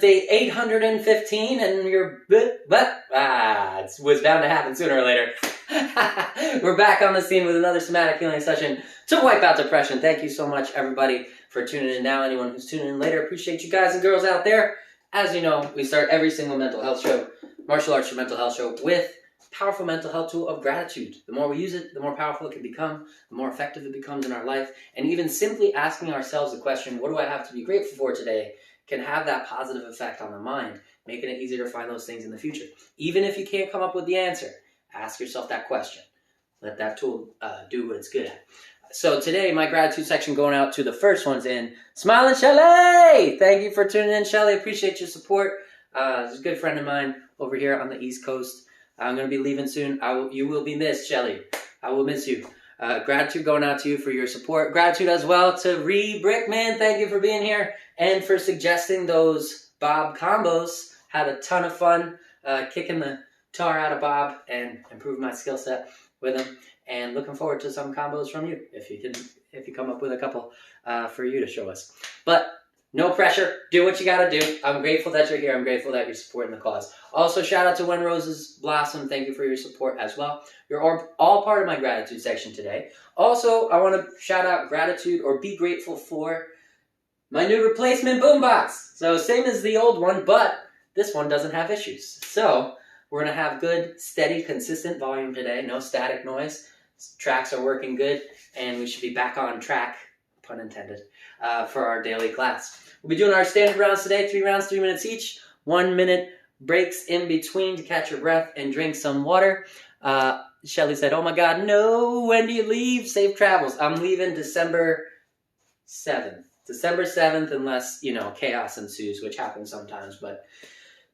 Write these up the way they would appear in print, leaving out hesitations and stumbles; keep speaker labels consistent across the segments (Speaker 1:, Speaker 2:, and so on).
Speaker 1: Day 815, and your it was bound to happen sooner or later. We're back on the scene with another somatic healing session to wipe out depression. Thank you so much, everybody, for tuning in now. Anyone who's tuning in later, appreciate you guys and girls out there. As you know, we start every single mental health show, martial arts for mental health show, with powerful mental health tool of gratitude. The more we use it, the more powerful it can become, the more effective it becomes in our life. And even simply asking ourselves the question, what do I have to be grateful for today, can have that positive effect on the mind, making it easier to find those things in the future. Even if you can't come up with the answer, ask yourself that question. Let that tool do what it's good at. So today, my gratitude section going out to the first ones in. Smiling Shelly! Thank you for tuning in, Shelly. Appreciate your support. This is a good friend of mine over here on the East Coast. I'm going to be leaving soon. You will be missed, Shelly. I will miss you. Gratitude going out to you for your support. Gratitude as well to Ree Brickman. Thank you for being here and for suggesting those Bob combos. Had a ton of fun kicking the tar out of Bob and improving my skill set with him. And looking forward to some combos from you if you come up with a couple for you to show us. But no pressure. Do what you got to do. I'm grateful that you're here. I'm grateful that you're supporting the cause. Also, shout out to When Roses Blossom. Thank you for your support as well. You're all part of my gratitude section today. Also, I want to shout out gratitude or be grateful for my new replacement boombox. So same as the old one, but this one doesn't have issues. So we're going to have good, steady, consistent volume today. No static noise. Tracks are working good, and we should be back on track, pun intended, for our daily class. We'll be doing our standard rounds today, 3 rounds, 3 minutes each. 1 minute breaks in between to catch your breath and drink some water. Shelly said, oh my God, no, when do you leave? Safe travels. I'm leaving December 7th. December 7th, unless, chaos ensues, which happens sometimes. But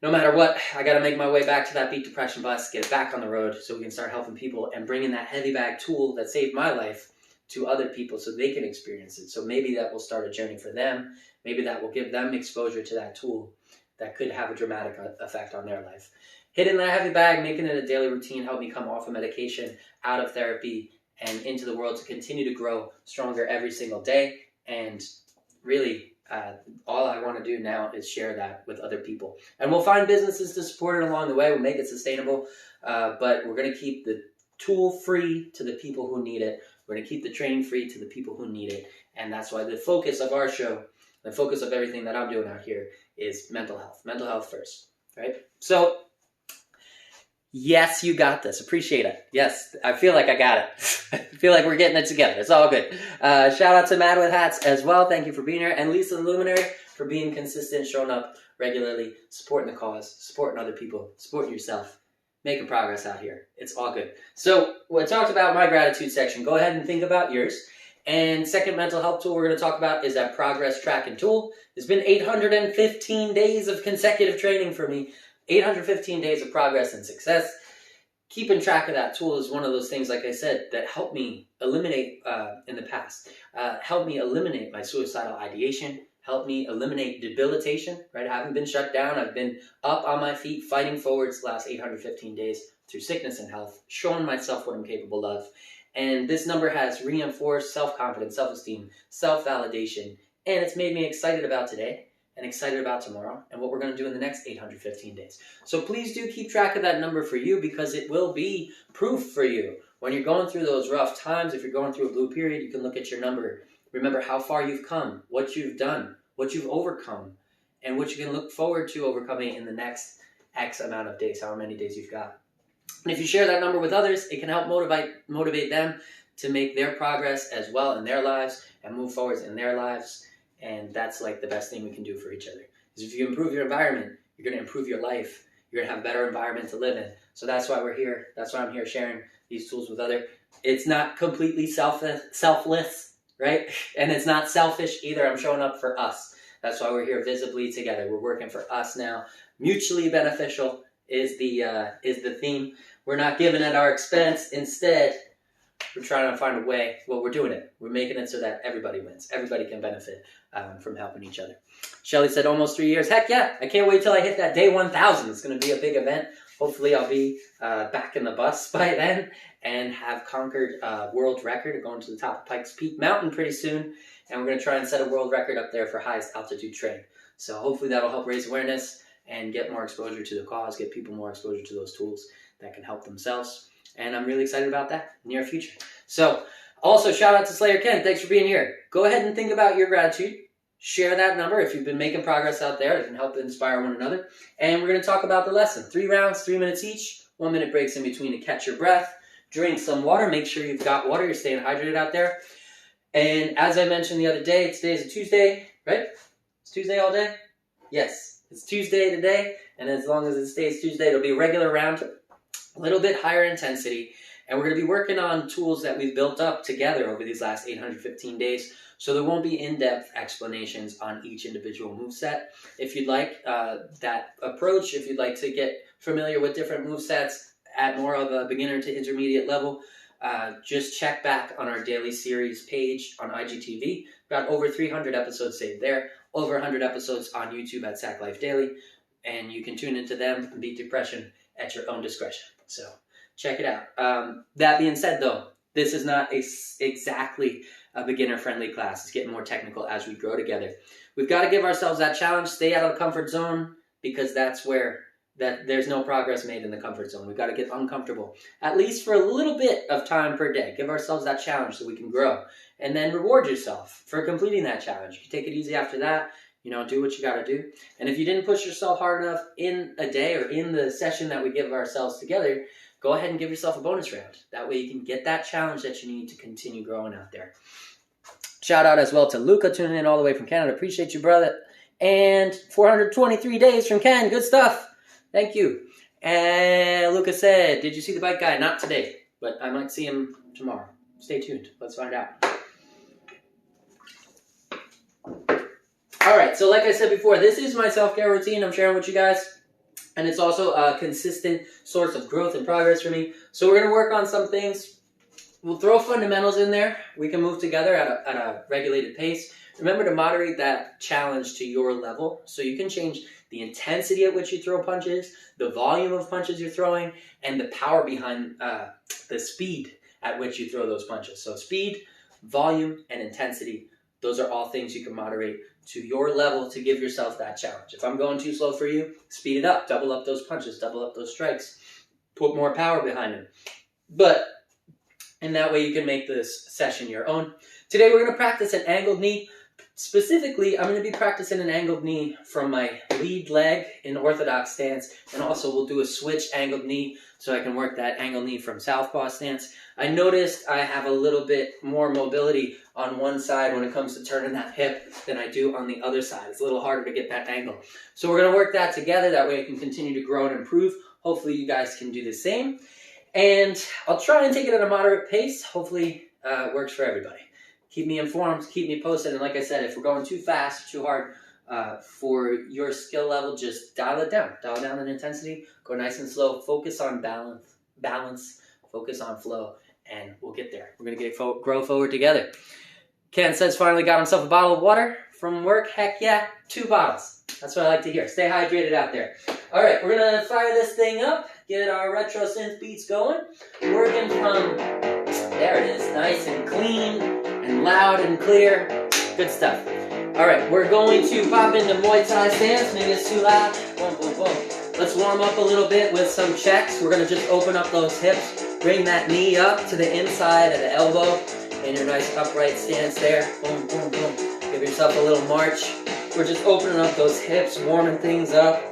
Speaker 1: no matter what, I got to make my way back to that Beat Depression bus, get it back on the road so we can start helping people and bringing that heavy bag tool that saved my life to other people so they can experience it. So maybe that will start a journey for them. Maybe that will give them exposure to that tool that could have a dramatic effect on their life. Hitting that heavy bag, making it a daily routine, helped me come off of medication, out of therapy, and into the world to continue to grow stronger every single day. And really, all I want to do now is share that with other people. And we'll find businesses to support it along the way. We'll make it sustainable. But we're going to keep the tool free to the people who need it. We're going to keep the training free to the people who need it. And that's why the focus of our show, the focus of everything that I'm doing out here is mental health. Mental health first, right? So, yes, you got this. Appreciate it. Yes, I feel like I got it. I feel like we're getting it together. It's all good. Shout out to Mad with Hats as well. Thank you for being here. And Lisa the Luminary for being consistent, showing up regularly, supporting the cause, supporting other people, supporting yourself, making progress out here. It's all good. So, we talked about my gratitude section. Go ahead and think about yours. And second mental health tool we're going to talk about is that progress tracking tool. It's been 815 days of consecutive training for me. 815 days of progress and success. Keeping track of that tool is one of those things, like I said, that helped me eliminate in the past. Helped me eliminate my suicidal ideation. Helped me eliminate debilitation, right? I haven't been shut down. I've been up on my feet, fighting forwards the last 815 days through sickness and health, showing myself what I'm capable of. And this number has reinforced self-confidence, self-esteem, self-validation, and it's made me excited about today and excited about tomorrow and what we're going to do in the next 815 days. So please do keep track of that number for you, because it will be proof for you. When you're going through those rough times, if you're going through a blue period, you can look at your number. Remember how far you've come, what you've done, what you've overcome, and what you can look forward to overcoming in the next X amount of days, however many days you've got. And if you share that number with others, it can help motivate them to make their progress as well in their lives and move forwards in their lives. And that's like the best thing we can do for each other. Because if you improve your environment, you're going to improve your life. You're going to have a better environment to live in. So that's why we're here. That's why I'm here sharing these tools with others. It's not completely selfless, right? And it's not selfish either. I'm showing up for us. That's why we're here visibly together. We're working for us now. Mutually beneficial is the theme. We're not giving at our expense. Instead, we're trying to find a way. Well, we're doing it. We're making it so that everybody wins. Everybody can benefit from helping each other. Shelly said almost 3 years. Heck yeah. I can't wait till I hit that day 1,000. It's going to be a big event. Hopefully I'll be back in the bus by then and have conquered world record, going to the top of Pikes Peak Mountain pretty soon. And we're going to try and set a world record up there for highest altitude train. So hopefully that'll help raise awareness and get more exposure to the cause, get people more exposure to those tools that can help themselves. And I'm really excited about that near future. So also shout out to Slayer Ken. Thanks for being here. Go ahead and think about your gratitude. Share that number if you've been making progress out there. It can help inspire one another. And we're going to talk about the lesson. 3 rounds, 3 minutes each. 1 minute breaks in between to catch your breath. Drink some water. Make sure you've got water. You're staying hydrated out there. And as I mentioned the other day, today's a Tuesday, right? It's Tuesday all day? Yes, it's Tuesday today. And as long as it stays Tuesday, it'll be a regular round, a little bit higher intensity. And we're going to be working on tools that we've built up together over these last 815 days. So there won't be in-depth explanations on each individual moveset. If you'd like that approach, if you'd like to get familiar with different movesets at more of a beginner to intermediate level, just check back on our daily series page on IGTV. We've got over 300 episodes saved there, over 100 episodes on YouTube at Sack Life Daily, and you can tune into them and beat depression at your own discretion. So check it out. That being said, though, this is not exactly a beginner-friendly class. It's getting more technical as we grow together. We've got to give ourselves that challenge, stay out of the comfort zone, because that's where there's no progress made in the comfort zone. We've got to get uncomfortable, at least for a little bit of time per day. Give ourselves that challenge so we can grow. And then reward yourself for completing that challenge. You can take it easy after that. Do what you got to do. And if you didn't push yourself hard enough in a day or in the session that we give ourselves together, go ahead and give yourself a bonus round. That way you can get that challenge that you need to continue growing out there. Shout out as well to Luca tuning in all the way from Canada. Appreciate you, brother. And 423 days from Ken. Good stuff. Thank you. And Luca said, did you see the bike guy? Not today, but I might see him tomorrow. Stay tuned. Let's find out. All right, so like I said before, this is my self-care routine I'm sharing with you guys. And it's also a consistent source of growth and progress for me. So we're going to work on some things. We'll throw fundamentals in there. We can move together at a regulated pace. Remember to moderate that challenge to your level so you can change the intensity at which you throw punches, the volume of punches you're throwing, and the power behind the speed at which you throw those punches. So speed, volume, and intensity, those are all things you can moderate to your level to give yourself that challenge. If I'm going too slow for you, speed it up, double up those punches, double up those strikes, put more power behind them. And that way you can make this session your own. Today we're going to practice an angled knee. Specifically, I'm going to be practicing an angled knee from my lead leg in orthodox stance, and also we'll do a switch angled knee so I can work that angled knee from southpaw stance. I noticed I have a little bit more mobility on one side when it comes to turning that hip than I do on the other side. It's a little harder to get that angle. So we're going to work that together. That way I can continue to grow and improve. Hopefully you guys can do the same. And I'll try and take it at a moderate pace. Hopefully it works for everybody. Keep me informed, keep me posted, and like I said, if we're going too fast, too hard for your skill level, just dial it down. Dial down the intensity, go nice and slow, focus on balance, focus on flow, and we'll get there. We're going to grow forward together. Ken says finally got himself a bottle of water from work. Heck yeah, 2 bottles. That's what I like to hear. Stay hydrated out there. All right, we're going to fire this thing up, get our retro synth beats going. Working from, there it is, nice and clean and loud and clear. Good stuff. All right, we're going to pop into Muay Thai stance. Maybe it's too loud. Boom, boom, boom. Let's warm up a little bit with some checks. We're going to just open up those hips. Bring that knee up to the inside of the elbow in your nice upright stance there. Boom, boom, boom. Give yourself a little march. We're just opening up those hips, warming things up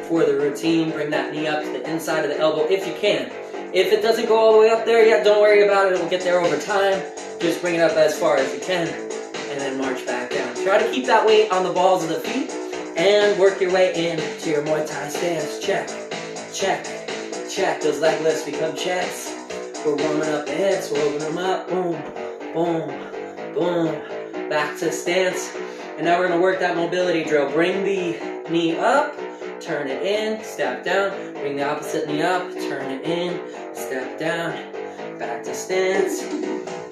Speaker 1: for the routine. Bring that knee up to the inside of the elbow if you can. If it doesn't go all the way up there yet, don't worry about it. It'll get there over time. Just bring it up as far as you can and then march back down. Try to keep that weight on the balls of the feet and work your way into your Muay Thai stance. Check, check, check. Those leg lifts become checks. We're warming up the hips. We're opening them up. Boom, boom, boom. Back to stance. And now we're going to work that mobility drill. Bring the knee up. Turn it in. Step down. Bring the opposite knee up. Turn it in. Step down. Back to stance.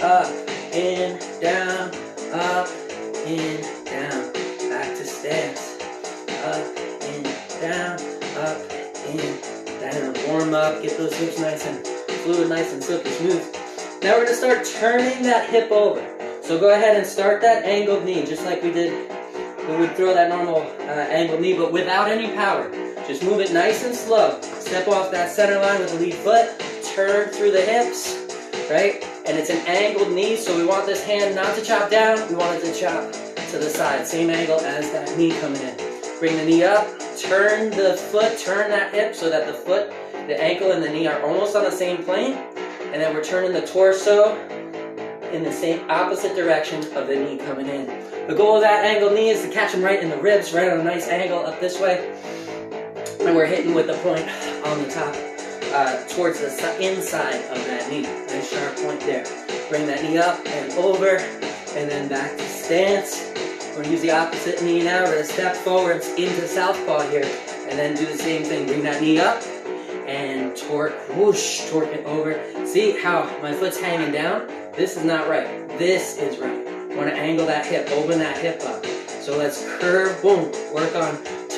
Speaker 1: Up, in, down. Up, in, down. Back to stance. Up, in, down. Up, in, down. Warm up. Get those hips nice and fluid, nice and silky smooth. Now we're going to start turning that hip over. So go ahead and start that angled knee just like we did we would throw that normal angled knee, but without any power. Just move it nice and slow. Step off that center line with the lead foot, turn through the hips, right? And it's an angled knee, so we want this hand not to chop down, we want it to chop to the side. Same angle as that knee coming in. Bring the knee up, turn the foot, turn that hip so that the foot, the ankle, and the knee are almost on the same plane. And then we're turning the torso in the same opposite direction of the knee coming in. The goal of that angled knee is to catch them right in the ribs, right on a nice angle up this way. And we're hitting with the point on the top towards the inside of that knee. Nice sharp point there. Bring that knee up and over, and then back to stance. We're going to use the opposite knee now. We're going to step forwards into southpaw here, and then do the same thing. Bring that knee up and torque, whoosh, torque it over. See how my foot's hanging down? This is not right. This is right. I want to angle that hip, open that hip up. So let's curve, boom, work on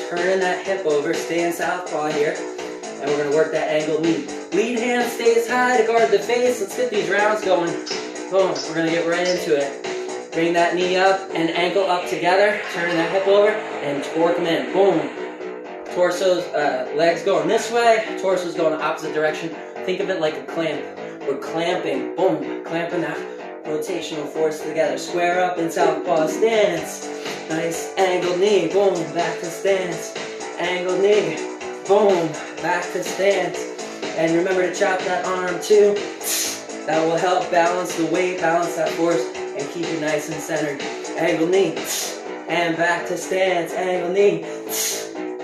Speaker 1: turning that hip over, stay in southpaw here, and we're going to work that angled knee. Lead hand stays high to guard the face. Let's get these rounds going. Boom, we're going to get right into it. Bring that knee up and ankle up together, turning that hip over, and torque them in. Boom. Torso's, legs going this way, torso's going the opposite direction. Think of it like a clamp. We're clamping, boom, clamping that rotational force together. Square up in southpaw stance. Nice angled knee, boom, back to stance. Angled knee, boom, back to stance. And remember to chop that arm too. That will help balance the weight, balance that force, and keep you nice and centered. Angled knee, and back to stance. Angled knee,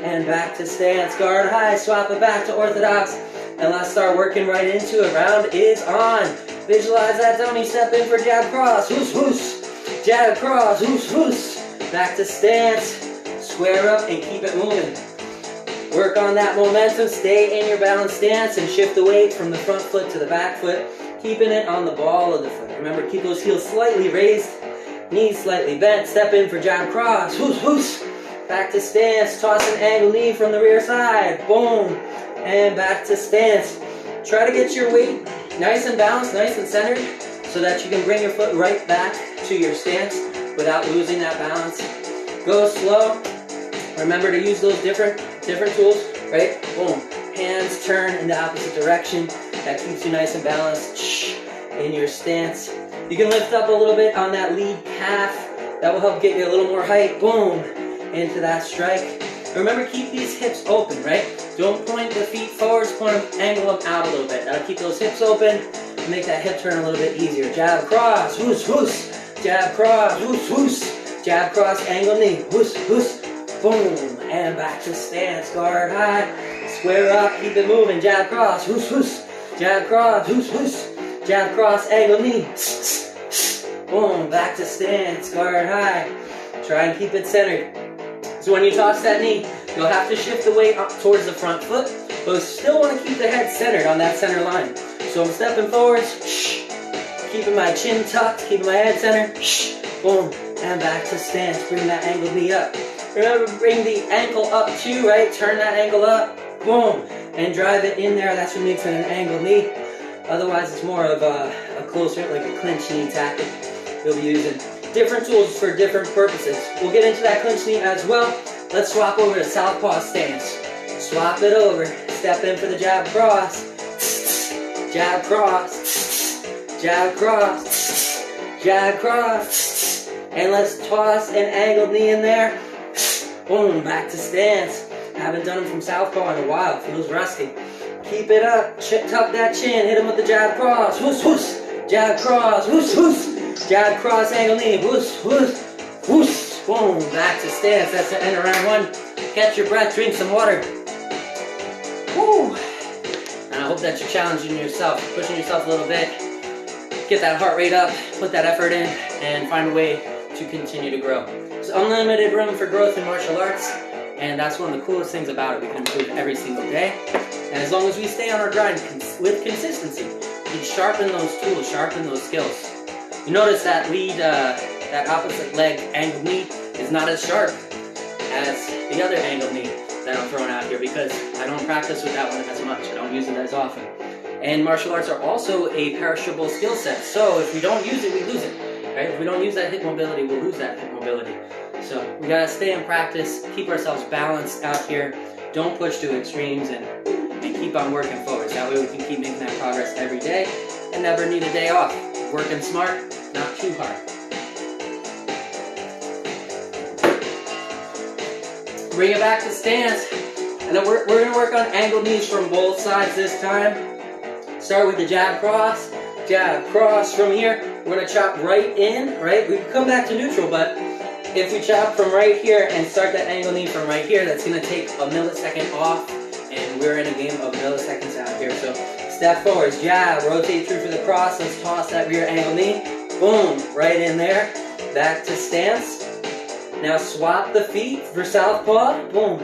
Speaker 1: and back to stance. Guard high, swap it back to orthodox. And let's start working right into it. Round is on. Visualize that dummy, step in for jab cross, whoos, whoos. Jab cross, whoos, whoos. Back to stance, square up and keep it moving. Work on that momentum, stay in your balanced stance and shift the weight from the front foot to the back foot, keeping it on the ball of the foot. Remember, keep those heels slightly raised, knees slightly bent. Step in for jab cross, whoos, whoos. Back to stance, toss an angled knee from the rear side, boom, and back to stance. Try to get your weight nice and balanced, nice and centered, so that you can bring your foot right back to your stance without losing that balance. Go slow. Remember to use those different tools, right? Boom. Hands turn in the opposite direction. That keeps you nice and balanced in your stance. You can lift up a little bit on that lead calf. That will help get you a little more height. Boom. Into that strike. Remember, keep these hips open, right? Don't point the feet forwards, point them, angle them out a little bit. That'll keep those hips open and make that hip turn a little bit easier. Jab cross, whoos, whoos. Jab cross, whoos, whoos. Jab cross, angle knee, whoos, whoos. Boom, and back to stance. Guard high, square up, keep it moving. Jab cross, whoos, whoos. Jab cross, whoos, whoos. Jab cross, angle knee. Boom, back to stance. Guard high. Try and keep it centered. So when you toss that knee, you'll have to shift the weight up towards the front foot, but you still want to keep the head centered on that center line. So I'm stepping forwards, keeping my chin tucked, keeping my head centered, boom, and back to stance. Bring that angled knee up. Remember, bring the ankle up too, right? Turn that ankle up, boom, and drive it in there. That's what makes it an angled knee. Otherwise, it's more of a closer, like a clinch knee tactic you'll be using. Different tools for different purposes. We'll get into that clinch knee as well. Let's swap over to southpaw stance. Swap it over. Step in for the jab cross. Jab cross. Jab cross. Jab cross. And let's toss an angled knee in there. Boom, back to stance. Haven't done them from southpaw in a while. Feels rusty. Keep it up. Tuck that chin. Hit him with the jab cross. Whoosh, whoosh. Jab cross. Whoosh, whoosh. Jab cross, angle knee, whoosh, whoosh, whoosh, boom, back to stance. That's the end of round one. Catch your breath, drink some water. Woo! And I hope that you're challenging yourself, pushing yourself a little bit. Get that heart rate up, put that effort in, and find a way to continue to grow. There's unlimited room for growth in martial arts, and that's one of the coolest things about it. We can improve every single day. And as long as we stay on our grind with consistency, we sharpen those tools, sharpen those skills. You notice that lead, that opposite leg angled knee is not as sharp as the other angled knee that I'm throwing out here because I don't practice with that one as much. I don't use it as often. And martial arts are also a perishable skill set. So if we don't use it, we lose it. right? If we don't use that hip mobility, we'll lose that hip mobility. So we gotta stay in practice, keep ourselves balanced out here. Don't push to extremes and keep on working forwards. That way we can keep making that progress every day and never need a day off. Working smart, not too hard. Bring it back to stance. And then we're gonna work on angled knees from both sides this time. Start with the jab cross from here. We're gonna chop right in, right? We can come back to neutral, but if we chop from right here and start that angle knee from right here, that's gonna take a millisecond off, and we're in a game of milliseconds out here. So step forwards, jab, rotate through for the cross, let's toss that rear angle knee, boom, right in there, back to stance. Now swap the feet for southpaw, boom,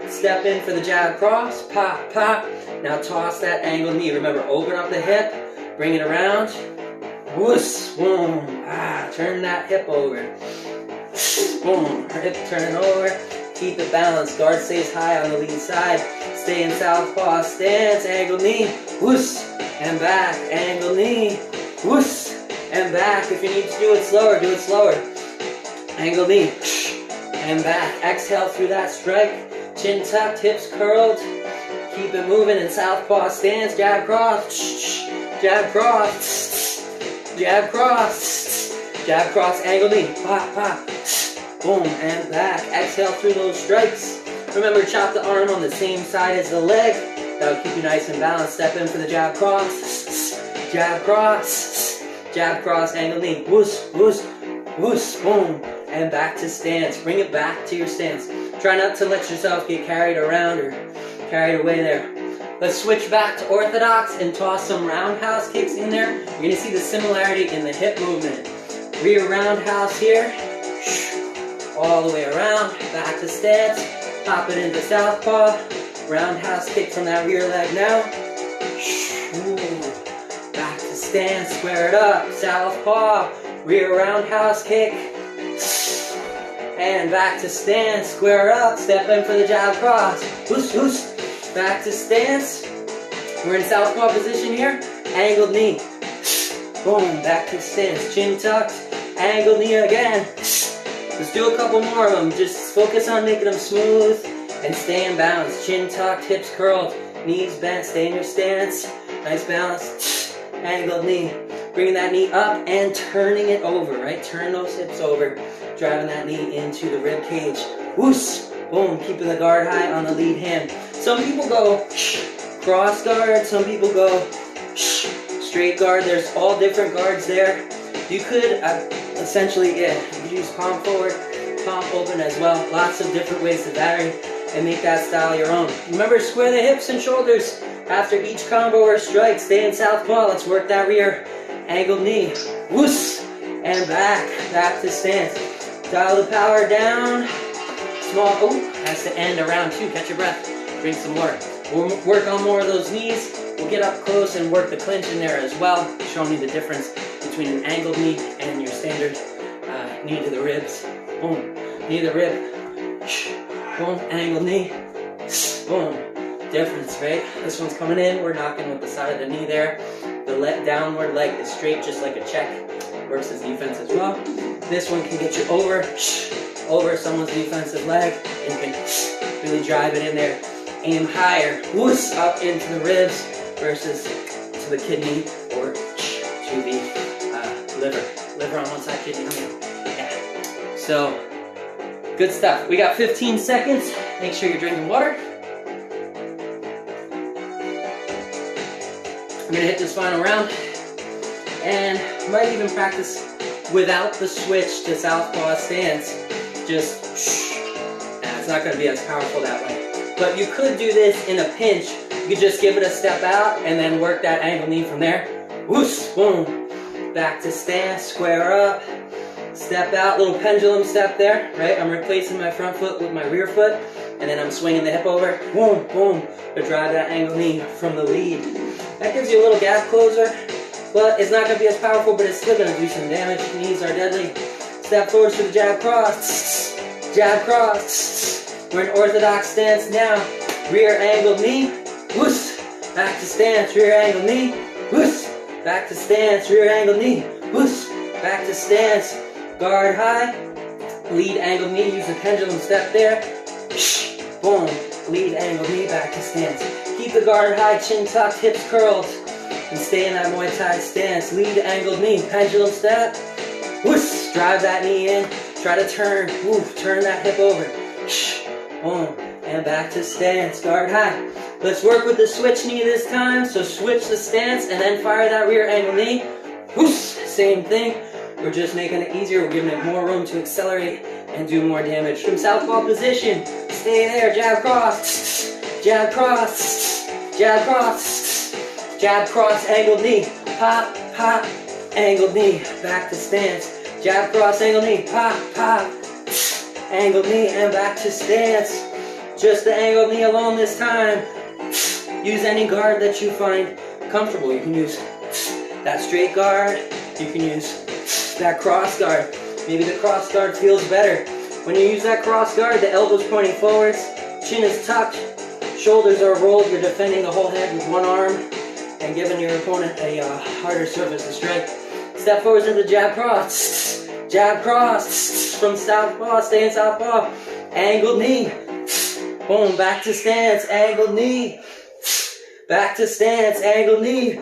Speaker 1: step in for the jab cross, pop, pop. Now toss that angle knee, remember, open up the hip, bring it around, whoosh, boom, turn that hip over. Boom, hip turning over, keep it balanced, guard stays high on the lead side, stay in southpaw stance, angle knee, whoosh, and back, angle knee, whoosh, and back. If you need to do it slower, do it slower. Angle knee, and back, exhale through that strike, chin tucked, hips curled, keep it moving in southpaw stance, jab cross, jab cross, jab cross, jab cross, angle knee, pop, pop, boom, and back. Exhale through those strikes. Remember, chop the arm on the same side as the leg. That'll keep you nice and balanced. Step in for the jab cross, jab cross, angle knee, whoosh, whoosh, whoosh, boom, and back to stance. Bring it back to your stance. Try not to let yourself get carried around or carried away there. Let's switch back to orthodox and toss some roundhouse kicks in there. You're gonna see the similarity in the hip movement. Rear roundhouse here, all the way around, back to stance, pop it into southpaw, roundhouse kick from that rear leg now, back to stance, square it up, southpaw, rear roundhouse kick, and back to stance, square up, step in for the jab cross, whoosh, whoosh, back to stance, we're in southpaw position here, angled knee, boom, back to stance, chin tucked, angled knee again. Let's do a couple more of them. Just focus on making them smooth and stay in balance. Chin tucked, hips curled, knees bent, stay in your stance. Nice balance. Angled knee. Bringing that knee up and turning it over, right? Turn those hips over. Driving that knee into the rib cage. Whoosh. Boom. Keeping the guard high on the lead hand. Some people go cross guard. Some people go straight guard. There's all different guards there. You could essentially, you could use palm forward, palm open as well. Lots of different ways to vary and make that style your own. Remember, square the hips and shoulders after each combo or strike. Stay in southpaw. Let's work that rear angled knee. Whoosh, and back to stance. Dial the power down. Small, has to end around 2. Catch your breath. Drink some water. We'll work on more of those knees. We'll get up close and work the clinch in there as well, showing you the difference between an angled knee and your standard knee to the ribs. Boom, knee to the rib. Boom, angled knee. Boom, difference, right? This one's coming in. We're knocking with the side of the knee there. The downward leg is straight, just like a check. Works as defense as well. This one can get you over someone's defensive leg, and you can really drive it in there. Aim higher, whoosh, up into the ribs versus to the kidney or to the liver on one side, kidney on the other. Yeah. So, good stuff. We got 15 seconds. Make sure you're drinking water. I'm gonna hit this final round, and might even practice without the switch to southpaw stance. Just it's not gonna be as powerful that way. But you could do this in a pinch. You could just give it a step out and then work that angle knee from there. Whoosh, boom. Back to stance, square up, step out, little pendulum step there, right? I'm replacing my front foot with my rear foot, and then I'm swinging the hip over, boom, boom, to drive that angle knee from the lead. That gives you a little gap closer, but it's not gonna be as powerful, but it's still gonna do some damage. Knees are deadly. Step forward for the jab cross, jab cross. We're in orthodox stance now. Rear angled knee, whoosh, back to stance, rear angled knee, whoosh, back to stance, rear angled knee, whoosh, back to stance, guard high, lead angled knee, use the pendulum step there, boom, lead angled knee, back to stance. Keep the guard high, chin tucked, hips curled, and stay in that Muay Thai stance. Lead angled knee, pendulum step, whoosh, drive that knee in, try to turn, turn that hip over, boom, and back to stance, guard high. Let's work with the switch knee this time, so switch the stance and then fire that rear angled knee, whoosh, same thing. We're just making it easier, we're giving it more room to accelerate and do more damage. From southpaw position, stay there, jab cross, jab cross, jab cross, jab cross, angled knee, pop, pop, angled knee, back to stance, jab cross, angled knee, pop, pop, angled knee, and back to stance. Just the angled knee alone this time. Use any guard that you find comfortable. You can use that straight guard, you can use that cross guard. Maybe the cross guard feels better. When you use that cross guard, the elbows pointing forwards, chin is tucked, shoulders are rolled, you're defending the whole head with one arm and giving your opponent a harder surface to strike. Step forwards into jab cross, from southpaw, stay in southpaw, angled knee, boom, back to stance, angled knee, back to stance, angled knee,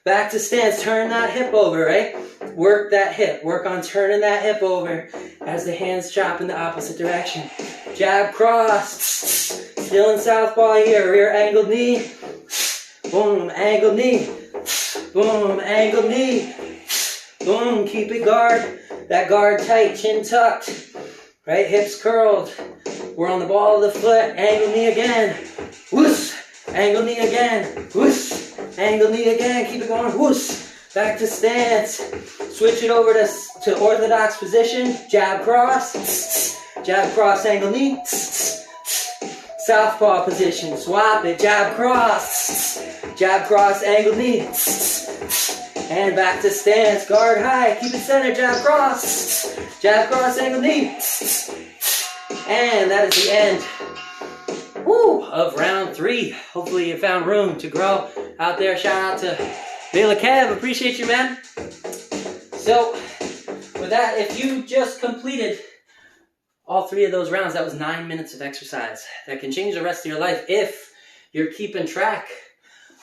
Speaker 1: back to stance, turn that hip over, right? Work that hip, work on turning that hip over as the hands chop in the opposite direction. Jab cross, still in southpaw here, rear angled knee, boom, angled knee, boom, angled knee, boom, keep it guard, that guard tight, chin tucked, right, hips curled, we're on the ball of the foot, angled knee again, whoosh, angled knee again, whoosh, angled knee again, keep it going, whoosh, back to stance, switch it over to orthodox position, jab cross, angle knee, southpaw position, swap it, jab cross, angle knee, and back to stance, guard high, keep it centered, jab cross, angle knee, and that is the end of round 3. Hopefully you found room to grow out there. Shout out to Bela Kev, appreciate you, man. So, with that, if you just completed all 3 of those rounds, that was 9 minutes of exercise that can change the rest of your life if you're keeping track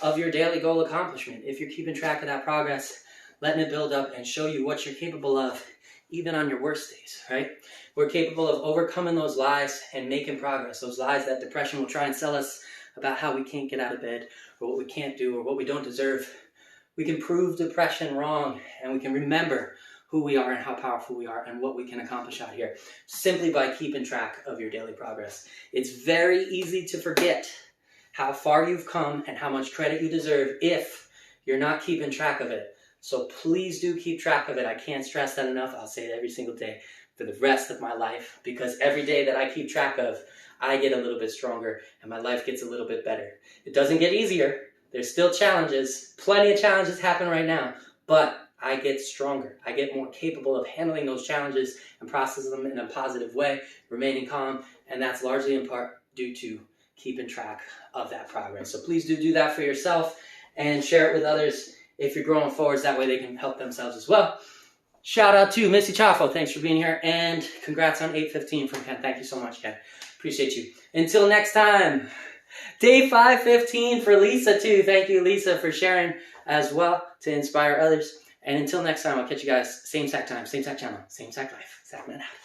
Speaker 1: of your daily goal accomplishment, if you're keeping track of that progress, letting it build up and show you what you're capable of, even on your worst days, right? We're capable of overcoming those lies and making progress, those lies that depression will try and sell us about how we can't get out of bed or what we can't do or what we don't deserve. We can prove depression wrong, and we can remember who we are and how powerful we are and what we can accomplish out here simply by keeping track of your daily progress. It's very easy to forget how far you've come and how much credit you deserve if you're not keeping track of it. So please do keep track of it. I can't stress that enough. I'll say it every single day for the rest of my life, because every day that I keep track of, I get a little bit stronger and my life gets a little bit better. It doesn't get easier. There's still challenges. Plenty of challenges happen right now, but I get stronger. I get more capable of handling those challenges and processing them in a positive way, remaining calm, and that's largely in part due to keeping track of that progress. So please do that for yourself and share it with others if you're growing forwards. That way they can help themselves as well. Shout out to Missy Chaffo. Thanks for being here, and congrats on 8:15 from Ken. Thank you so much, Ken. Appreciate you. Until next time. Day 515 for Lisa too. Thank you, Lisa, for sharing as well to inspire others. And until next time, I'll catch you guys same sack time, same sack channel, same sack life. Sack man out.